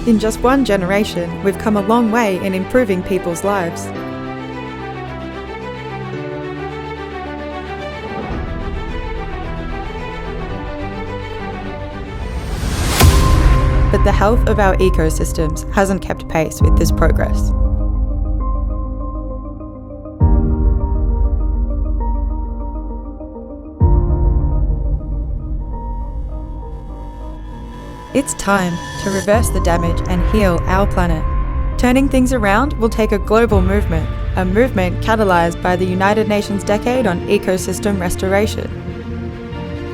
In just one generation, we've come a long way in improving people's lives. But the health of our ecosystems hasn't kept pace with this progress. It's time to reverse the damage and heal our planet. Turning things around will take a global movement, a movement catalyzed by the United Nations Decade on Ecosystem Restoration.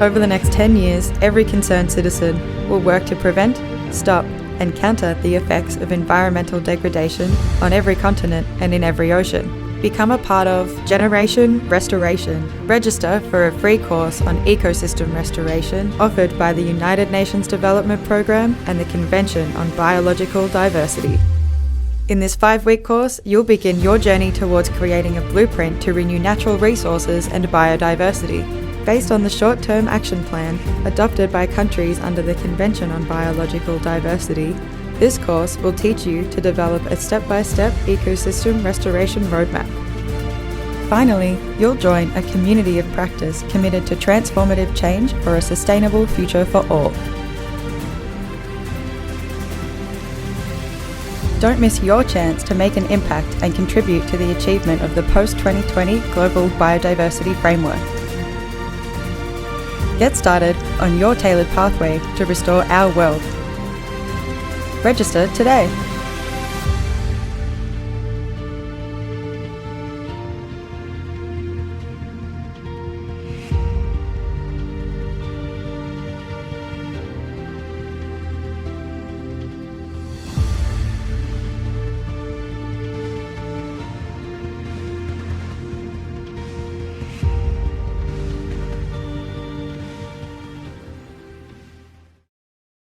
Over the next 10 years, every concerned citizen will work to prevent, stop, and counter the effects of environmental degradation on every continent and in every ocean. Become a part of Generation Restoration. Register for a free course on ecosystem restoration offered by the United Nations Development Programme and the Convention on Biological Diversity. In this 5-week course, you'll begin your journey towards creating a blueprint to renew natural resources and biodiversity. Based on the short-term action plan adopted by countries under the Convention on Biological Diversity, this course will teach you to develop a step-by-step ecosystem restoration roadmap. Finally, you'll join a community of practice committed to transformative change for a sustainable future for all. Don't miss your chance to make an impact and contribute to the achievement of the post-2020 Global Biodiversity Framework. Get started on your tailored pathway to restore our world. Register today.